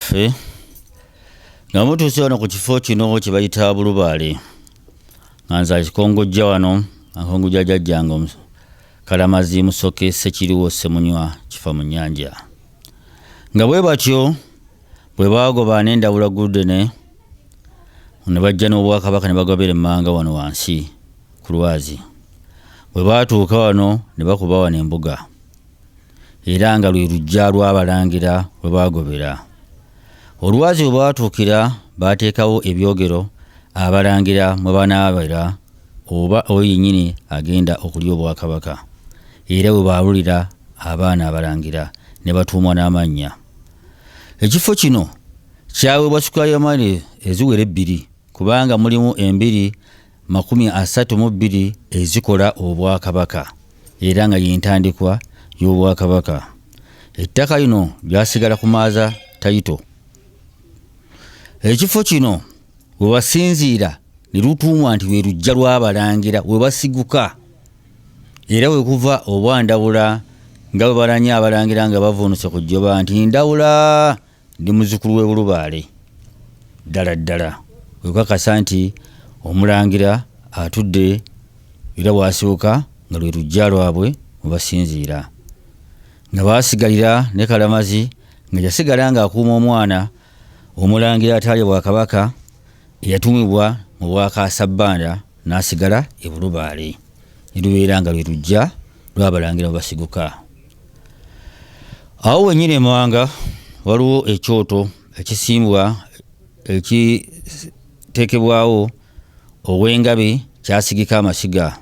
waffe nga mutuuse wano ku kifo kino kye bayita Bulubaale nga nze akikongojja wano akongojja jjajjange Kalamazi Musoke Ssekiriwo Ssemunywa kifa mu nnyanja nga bwe batyo bwe baagoba n'endawula Guludene ne bajja n'Obwakabaka ne bagobera emmanga wano wansi ku Lwazi bwe baatuuka wano ne bakuba wano embuga era nga lwe luggya lw'Abalangira bwe baagobera. Olwazi bwe baatuukira baateekawo ebyogero Abalangira mwe banaabera oba oyo yennyini agenda okulya Obwakabaka era bwe baalulira abaana Abalangira ne batuumwa n'amannya. Ekifo kino kyaweebwa Square ya maili eziwera 2 kubanga mulimu 232 ezikola Obwakabaka era nga y'entandikwa y'Obwakabaka. Ettaka lino lyasigala ku Maaza Tayito. Ekifo kino we basinziira ne lutuumwa nti lwe luggya lw'Abalangira we basiguka era we kuva obwandawula nga bwe balanya Abalangira nga bavuunuse ku jjoba nti ndawula ndi muzzukulu w'e Bulubaale ddala ddala we kakasa nti Omulangira atudde era bw'asibuka nga lwe luggya lwabwe we basinziira nga baasigalira ne Kalamazi nga yasigala ng'akuuma omwana Omulangira atali Bwakabaka eyatumibwa mu Bwakasabbanda n'asigala e Bulubaale ne lubeera nga lwe luggya lw'Abalangira basiguka. Awo wennyini e Mawanga waliwo ekyoto ekisimbwa ekiteekebwawo Ow'Engabe kyasigika amasiga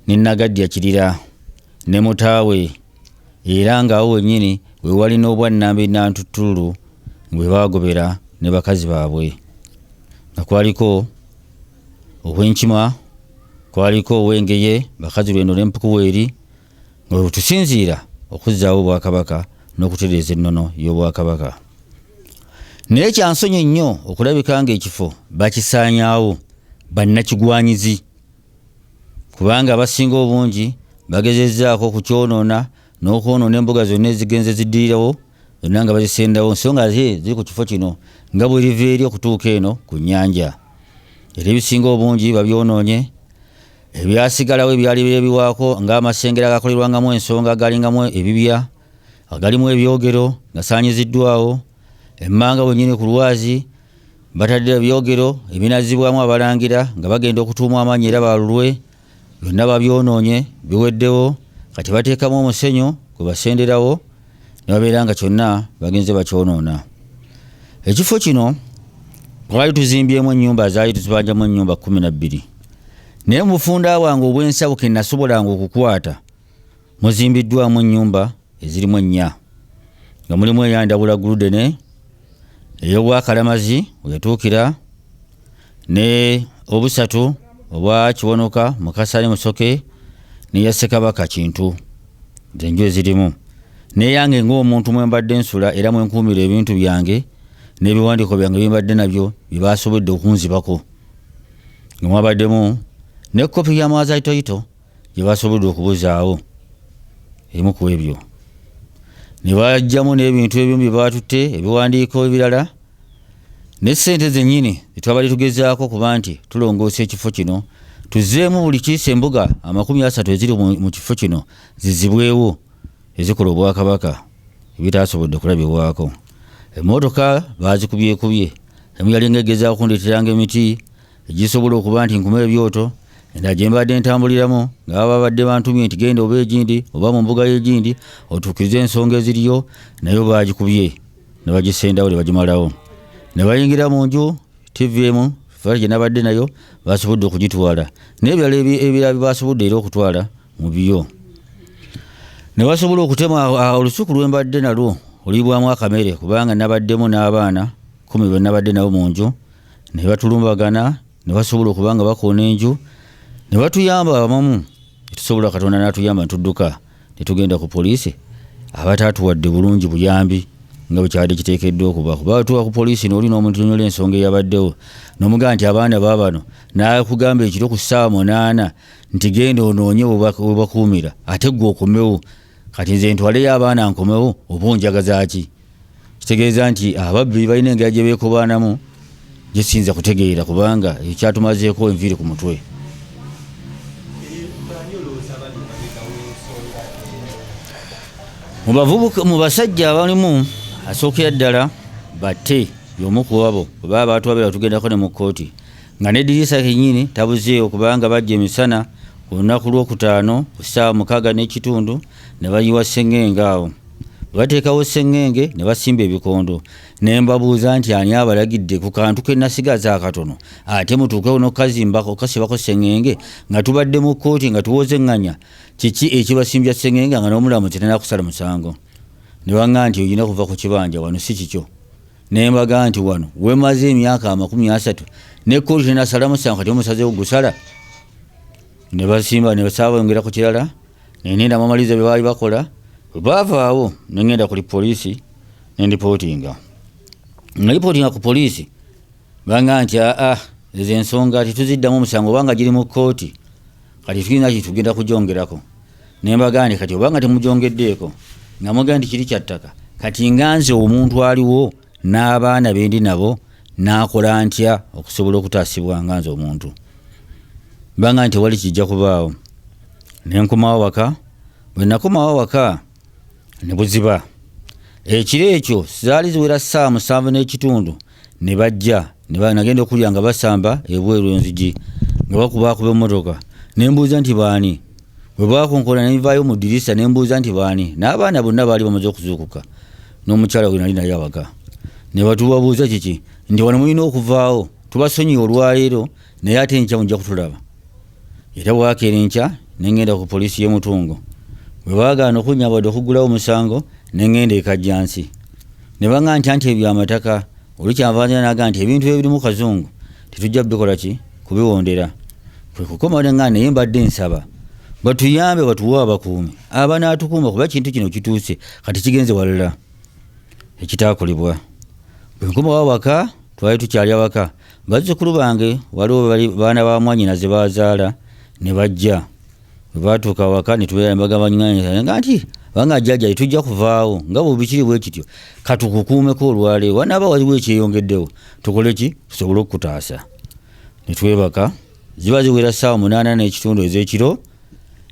ne Nagadya Kirira ne Mutaawe era ng'awo wennyini we wali n'Obwannambe Nantutulu bwe baagobera ne bakazi baabwe nga kwaliko Obwenkima kwaliko Ow'Engeye bakazi Lwendo n'Empukuweeri nga bwe tusinziira okuzzaawo Obwakabaka n'okutereeza ennono y'Obwakabaka. Naye kyansonyi nnyo okulabika ng'ekifo bakisaanyaawo bannakigwanyizi kubanga abasinga obungi bagezezzaako okukyonoona n'okwonoona embuga zonna ezigenze ziddirirawo zonna nga bazisendawo nsonga ziri ku kifo kino nga bwe liva eri okutuuka eno ku nnyanja. Era ebisinga obungi babyonoonye ebyasigalawo ebyali beebiwaako ng'amasengera agakolerwangamu ensonga agalingamu ebibya agalimu ebyogero gasaanyiziddwawo emmanga wennyini ku Lwazi batadde ebyogero ebinazibwamu Abalangira nga bagenda okutuumwa amannya era balulwe byonna babyonoonye biweddewo kati bateekamu omusenyu gwe basenderawo ne babeera nga kyonna bagenze bakyonoona. Ekifo kino twali tuzimbyemu ennyumba zaali tuzibanjamu ennyumba 12 naye mu bufunda bwange obw'ensawo ke nasobolanga okukwata muzimbiddwamu ennyumba ezirimu 4 nga mulimu eyandawula Guludene ey'Obwakalamazi we yatuukira ne obusatu obwa Kiwonoka Mukasa Musoke n'eya Ssekabaka Kintu zenju ezirimu n'eyange ng'omuntu mwe mbadde nsula era mwe nkuumira ebintu byange n'ebiwandiiko byange bye mbadde nabyo bye baasobodde okunzibako nga mwabaddemu ne kopi ya Maaza Tayito gye baasobodde okubuzaawo erimu ku ebyo ne bajjamu n'ebintu ebimu bye baatutte ebiwandiiko ebirala ne ssente zennyini etwabali tugezaako kuba nti tulongoosa ekifo kino tuzzeemu buli kiisa embuga 30 eziri mu kifo kino zizibwewo ezikola Obwakabaka ebitaasobodde kulabibwako. Emmotoka baazikubyekubye emu yali ng'egezaako okundeeteranga emiti egisobola okuba nti nkuma ebyoto endala gye mbadde ntambuliramu nga baba badde bantumye nti genda oba egindi oba mu mbuga y'egindi otuukirize ensonga eziriyo naye baagikubye ne bagisendawo ne bagimalawo ne bayingira mu nju TVM fali gye nabadde nayo baasobodde okugitwala n'ebirala ebirala bye baasobodde era okutwala mu byo ne basobola okutema olusuku lwe mbadde nalwo olibwamu akamere kubanga nabaddemu n'abaana 10 be nabadde nabo mu nju ne batulumbagana ne basobola okuba nga bakoona enju ne batuyamba abamu tusobola Katonda n'atuyamba ntudduka ne tugenda ku poliisi abataatuwadde bulungi buyambi nga bwe kyadde kiteekeddwa okuba kuba tuwa ku poliisi n'oli n'omuntu onyola ensonga eyabaddewo n'omugamba nti abaana baabano n'akugamba ekiro ku ssaawa 8 nti genda onoonye we bakuumira ate ggwe okomewo kati nze ntwaleyo abaana nkomewo oba onjagaza ki kitegeeza nti ababbi balina engeri gye beekubaanamu gisinza kutegeera kubanga ekyatumazeeko enviiri ku mutwe. Mu basajja abalimu asookera ddala batte y'omu ku abo bwe baba batwabira tugendako ne mu kkooti nga n'eddirisa kennyini tabuzeewo kubanga bajja emisana ku lunaku lwokutaano ku ssaawa 6:30 ne bayiwa sseŋŋenge awo. Bateekawo sseŋŋenge ne basimba ebikondo ne mbabuuza nti ani abalagidde ku kantu ke nasigaza akatono ate mutuukewo n'okazimbako okasibako sseŋŋenge nga tubadde mu kkooti nga tuwoze eŋŋanya kiki ekibasimbya sseŋŋenge nga n'omulamuzi tenakusala musango. Ne baŋŋamba nti olina kuva ku kibanja wano si kikyo. Ne mbaga nti wano wemaze emyaka 30 ne kkooti tenasala musango kati omusazeewo gusala. Ne basimba ne basaabongera ku kirala ne nenda bamaliriza bye baali bakola. Baavaawo ne ngenda ku poliisi ne ndipootinga. Nalipootinga ku poliisi baŋŋamba nti ezo ensonga tituziddamu omusango obanga giri mu kkooti kati tulina kitugenda kugyongerako. Ne mbaga nti kati obanga temugyongeddeeko nga mugenda nti kiri kya ttaka kati nga nze omuntu aliwo n'abaana bendi nabo n'akola ntya okusobola okutaasibwa nga nze omuntu. Baŋŋamba nti wali kijja kubaawo. Ne nkomawo waka. Bwe nakomawo waka ne buziba. Ekiro ekyo zaali ziwera ssaawa 7:30 ne bajja ne banagenda okulya nga basamba ebweru enzigi nga bakuba emmotoka. Ne mbuuza nti baani. Bwe bakonkola ne nvaayo mu ddirisa ne mbuuza nti baani. N'abaana bonna baali bamaze okuzuukuka n'omukyala gwe nali naye awaka. Ne batubabuuza kiki nti wano mulina okuvaawo tubasonyiwa olwaleero naye ate enkya mujja kutulaba. Era bwakeera enkya ne ngenda ku poliisi y'e Mutungo. Bwe baagaana okunnyabadde okuggulawo omusango ne ngenda e Kajjansi. Ne baŋŋamba nti ebyamataka olukyanvaanira n'agamba nti ebintu ebirimu kazungu tetujja bikola ki kubiwondera. Kwe kukoma ne ngamba naye mbadde nsaba batuyambe batuwe abakuumi abanaatukuuma kuba kintu kino kituuse kati kigenze walala. Ekitaakolebwa. Bwe nkomawo waka twali tukyali awaka bazzukulu bange waliwo baana ba mwannyinaze bazaala ne bajja. Bwe baatuuka waka ne tubeera ne bagamba nga nti banga jjajja tujja kuvaawo nga bwebikiri bwe kityo katukukuumeko olwaleero wanaaba waliwo ekyeyongeddewo tukole ki tusobole okukutaasa. Ne twebaka ziba ziwera ssaawa 8:30 ez'ekiro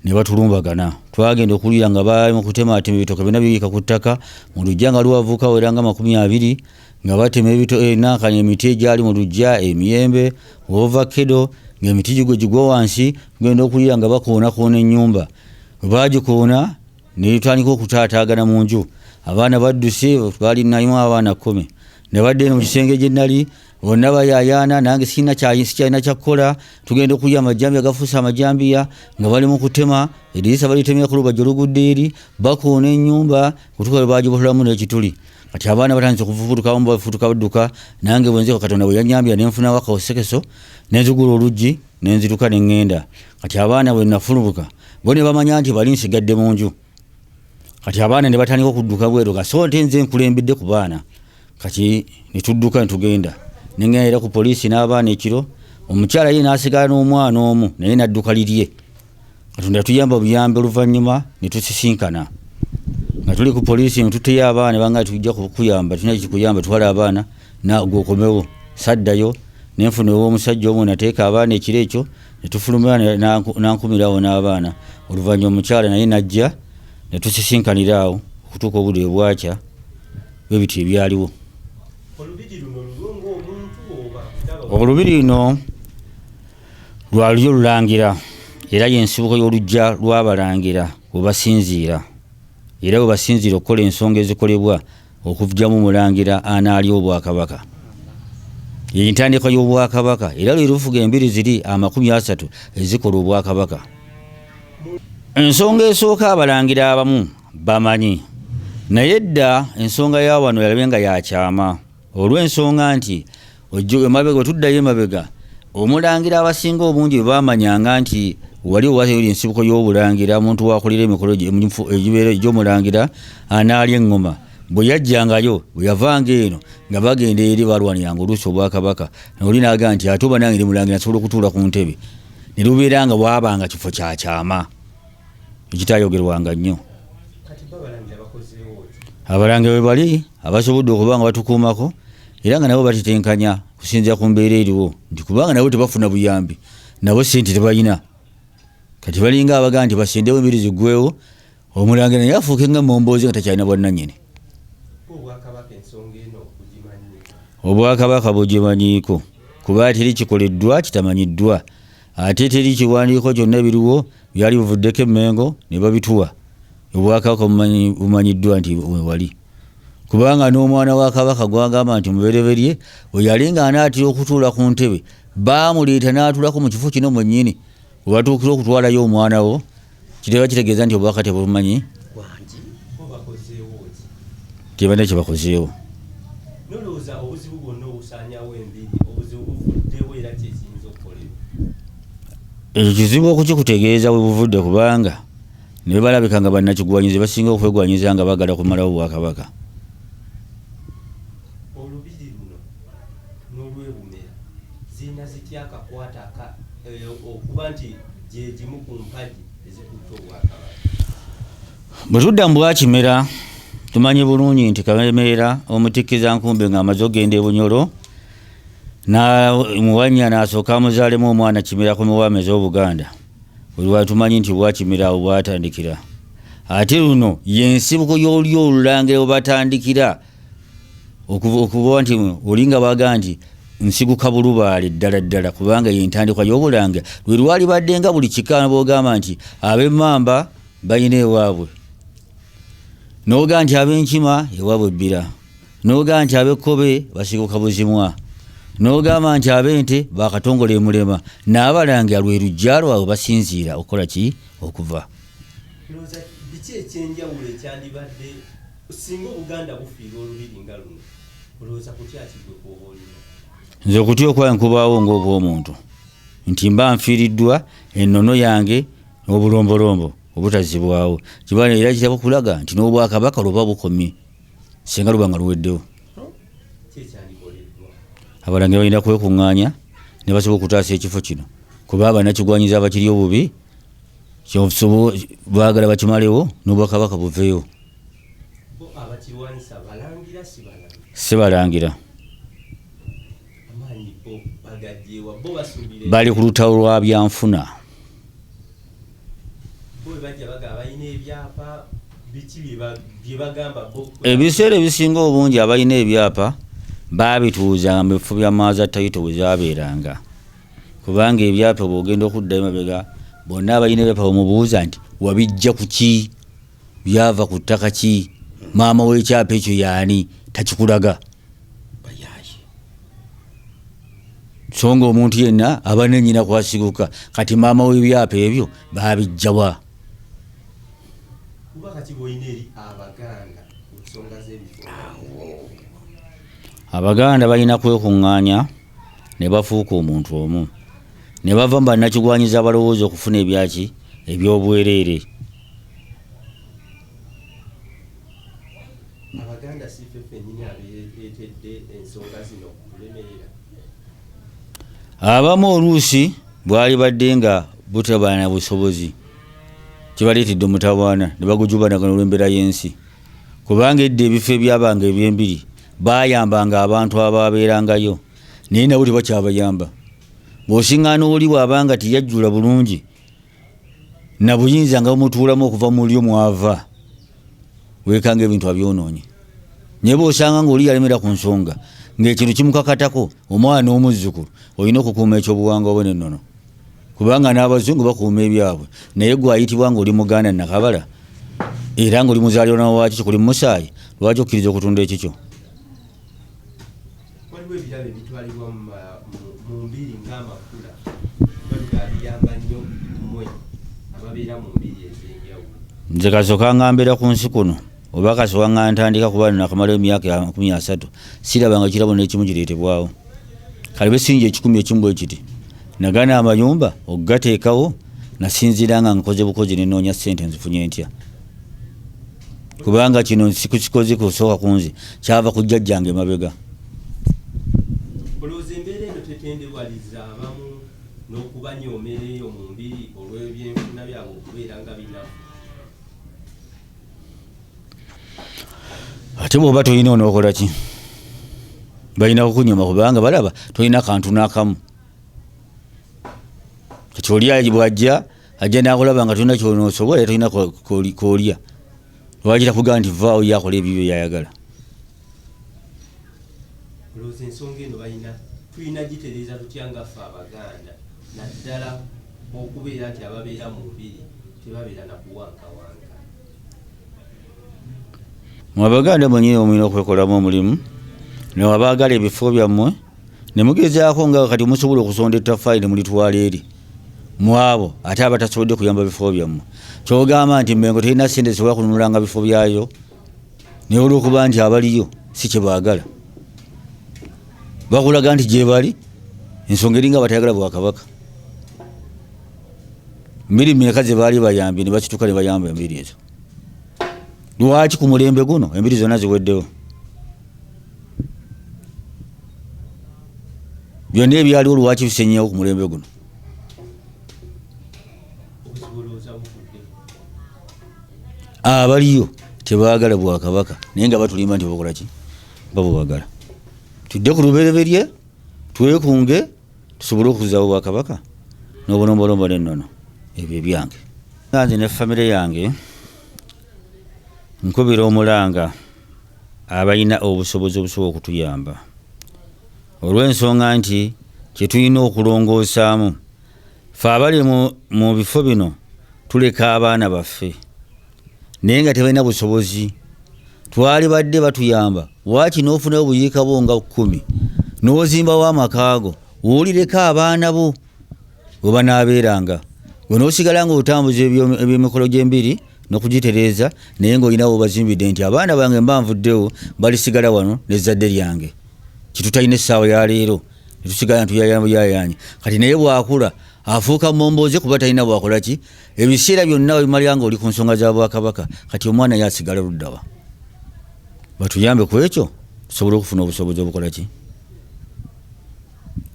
ne batulumbagana. Twagenda okuliira nga baali mu kutemaatema ebitooke byonna biyiika ku ttaka mu luggya nga luwavuuka wera nga 20 nga batema nankanya emiti egyali mu luggya emiyembe ovakedo ng'emiti gigwa wansi. Tugenda okuliira nga bakoonakoona ennyumba. Bwe bagikoona ne tutandika okutaataagana mu nju. Abaana badduse twali nayimu abaana 10 ne badde eno mu kisenge gye nnali bonna bayaayaana nange sikyalina kyakukola. Tugenda okulya amajambi agafuusa amajambiya nga bali mu kutema eddirisa balitemyako olubajja olugudde eri bakoona ennyumba kutuuka bwe bagibotolamu n'ekituli. Kati abaana batandise okufubutukamu bafutuka badduka nange bwenzeko Katonda bwe yanyambya ne nfunawo akasekeso ne nzigula oluggi ne nzituka ne ŋŋenda. Kati abaana bwe nafulubuka bo ne bamanya nti bali nsigadde mu nju. Kati abaana ne batandika okudduka bweru so nte nze nkulembedde ku baana. Kati ne tudduka ne tugenda ne ŋŋenda era ku poliisi n'abaana ekiro. Omukyala ye n'asigala n'omwana omu naye n'adduka lirye. Katonda tuyamba buyambi oluvannyuma ne tusisinkana nga tuli ku poliisi ne tuteyo abaana banga tujja kukuyamba tulina kikuyamba twala abaana gwokomewo. Saddayo ne nfuna ow'omusajja omu nateeka abaana ekiro ekyo ne tufulumira n'ankumirawo n'abaana. Oluvannyuma omukyala naye n'ajja ne tusisinkanira awo okutuuka obudde bwakya bwe biti ebyaliwo. Olubiri luno lwali olulangira era y'ensibuko y'oluggya lw'abalangira bwe basinziira. Era bwe basinziira okukola ensonga ezikolebwa okuvugyamu mulangira anaalya obwakabaka. Y'entandikwa y'obwakabaka era lwe lufuga embiri ziri 30 ezikola obwakabaka. Ensonga esooka abalangira abamu bamanyi naye dda ensonga ya wano yalabe nga yakyama olw'ensonga nti emabega bwe tuddayo emabega omulangira abasinga obungi bwe baamanyanga nti wali owali ensibuko y'obulangira omuntu wakolera emikolo egibeera egy'omulangira anaalya eŋŋoma. Bwe yajjangayo bwe yavanga eno nga bagenda eri balwaniranga oluusi obwakabaka oli n'agamba nti ate oba nange ndi mulangira nsobola okutuula ku ntebe. Ne lubeera nga bwabanga kifo kyakyama ekitaayogerwanga nnyo. abalange bwe bali abasobodde okuba nga batukuumako era nga nabo batitenkanya kusinziira ku mbeera eriwo nti kubanga nabo tebafuna buyambi nabo sente tebalina kati balinga abagaa nti basendewo embiri ziggwewo omulange naye afuuke nga mombozi nga takyalina bwannannyini. Obwakabaka bugimanyiiko kuba teri kikoleddwa kitamanyiddwa ate teri kiwandiiko kyonna biriwo byali buvuddeko emmengo ne babituwa. Obwakabaka bumanyiddwa nti wali kubanga n'omwana wa kabaka gwagamba nti mubereberye bwe yali nga anaatira okutuula ku ntebe baamuleeta n'atuulako mu kifo kino mwennyini we batuukira okutwalayo omwana wo kiteba kitegeeza nti obwaka tebumanyi tebadde kyebakozeewo. Ekyo kizibu okukikutegeeza we buvudde kubanga ne balabika nga bannakigwanyiza basinga okwegwanyiza nga bagala kumalawo obwakabaka. Olubiri luno n'olwebumera zirina zitya akakwata okuba nti gye gimu ku mpagi ezikutte obwakabaka. Bwe tudda mu Bwakimera tumanyi bulungi nti Kalemera omutikiza nkumbe ng'amaze ogenda e Bunyoro Muwanya n'asooka amuzaalemu omwana Kimera ku Muwame z'Obuganda. Buli watumanyi nti Bwakimera awo bwatandikira. Ate luno y'ensibuko y'oli Olulange we batandikira okuba nti olinga baga nti nsiguka Bulubaale ddala kubanga y'entandikwa y'Obulange lwe lwali badde nga buli kika boogamba nti ab'Emmamba balina ewaabwe, n'oga nti ab'Enkima ewaabwe Bbira, n'oga nti ab'Ekkobe basiguka Buzimwa, n'ogamba nti ab'Ente bakatongole Mulema, n'Abalange lwe lujja lwabwe basinziira okukola ki okuva. Biki ekyenjawulo ekyandibadde singa Obuganda bufiirwa olubiri nga luno olowooza kutya kigwe kw'oba olina? Nze okutya okwaye nkubaawo ng'obw'omuntu nti mba nfiiriddwa ennono yange n'obulombolombo obutazibwawo kibala era kitaba kulaga nti n'Obwakabaka luba bukomye singa luba nga luweddewo. Abalange balina kwekuŋŋaanya ne basobola okutaasa ekifo kino kuba abannakigwanyiza abakiri obubi baagala bakimalewo n'Obwakabaka buveeyo. Si balangira bali ku lutawo lwa byanfuna. Ebiseera ebisinga obungi abalina ebyapa baabituuza mu bifo by'amaaza tayito we zaabeeranga kubanga ebyapa bw'ogenda okuddayo mabega bonna abalina ebyapa bamubuuza nti wabijja ku ki, byava ku ttaka ki, maama w'ekyapa ekyo yaani, takikulaga. So nga omuntu yenna aba nennyina kwasiguka kati maama w'ebyapa ebyo baabijjawa. Abaganda balina kwekuŋŋaanya ne bafuuka omuntu omu ne bava mu bannakigwanyiza abalowooza okufuna ebyaki eby'obwereere. Abaganda si ffe ffennyini abeereetedde ensonga zino okulemerera. Abamu oluusi bwali badde nga butabaana busobozi kibaleetedde omutawaana ne bagujubanaga n'olw'embeera y'ensi kubanga edda ebifo ebyabanga eby'embiri baayambanga abantu abaabeerangayo naye nabo tebakyabayamba. Bw'osiŋŋaana oli bw'abanga tiyajjula bulungi na buyinza nga bumutuulamu okuva mu lyo mwava weekanga ebintu abyonoonye. Naye bw'osanga ng'oli yalemera ku nsonga ng'ekintu kimukakatako omwana n'omuzzukulu olina okukuuma ekyobuwangwa bwe n'ennono kubanga n'Abazungu bakuuma ebyabwe naye gwe ayitibwa ng'oli Muganda nakabala era ng'oli muzaalirwa waakikyo kuli musaayi lwaki okkiriza okutunda ekikyo. Waliwo ebirabo ebitwalibwa mu mbiri ng'amakula biyamba nnyo mmwe ababeera mu mbiri ez'enjawulo. Nze kasooka ngambira ku nsi kuno oba kasooka nga ntandika kuba nakamala emyaka 30 sirabanga kirabo n'ekimu kireetebwawo. Kale besinja 10 ekimu bwe kiti nagana amayumba okugateekawo nasinziira nga nkoze bukozi nenoonya ssente nzifunye ntya kubanga kino sikukikoze kusooka kunze kyava ku jjajjange emabega. Olowooza embeera eno tetendewaliza abamu n'okubanyoomera mu mbiri olw'ebyenfuna byabwe okubeera nga binafu? ate bw'oba tolina onookola ki? Balina kukunyuma kubanga balaba tolina kantu n'akamu. Kati oli bw'ajja ajja n'akulaba nga tolina ky'onoosobola tolina k'olya. Lwaki takugamba nti vaawo yakola ebyo by'ayagala? Olowooza ensonga eno tulina gitereeza tutya nga ffe Abaganda naddala okubeera nti ababeera mu lubiri tebabeera na kuwankawanka? Mu Abaganda mwenyewe mulina okwekolamu omulimu ne wabaagala ebifo byammwe ne mugezaako nga kati musobola okusonda ettaffaali ne mulitwala eri mu abo ate abatasobodde kuyamba bifo byammwe. Kyogamba nti Mmengo terina ssente zisobola kununulanga bifo byayo naye olw'okuba nti abaliyo si kye baagala bakulaga nti gye bali ensonga eringa batayagala Bwakabaka. Mbiri mmeka ze baali bayambye ne bakituuka ne bayamba embiri ezo. Lwaki ku mulembe guno embiri zonna ziweddewo? Byonna ebyaliwo lwaki bisenyeewo ku mulembe guno? Abaliyo tebaagala Bwakabaka naye nga batulimba nti bakola ki? Babwagala. Tudde ku lubereberye twekunge tusobole okuzaawo Bwakabaka n'obulombolombo n'ennono. Ebyo ebyange. Nze ne famire yange nkubira omulanga abalina obusobozi obusobola okutuyamba olw'ensonga nti kye tulina okulongoosaamu ffe abali mu bifo bino tuleka abaana baffe naye nga tebalina busobozi. Twali badde batuyamba waaki n'ofunayo obuyiika bo nga 10 n'ozimbawo amakaago woolireko abaana bo bwe banaabeeranga gwe n'osigala nga otambuza ebyemikolo gy'embiri n'okugitereeza naye ng'olinawo bazimbidde nti abaana bange mbanvuddewo balisigala wano n'ezzadde lyange. Kitutalina essaawa ya leero ne tusigala ntuyayanya kati naye bw'akula afuuka momboze kuba talina bwakola ki? Ebiseera byonna bimalira ng'oli ku nsonga za Bwakabaka kati omwana yasigala luddawa? Batuyambe ku ekyo tusobole okufuna obusobozi obukola ki?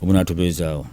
Obunaatubeezaawo.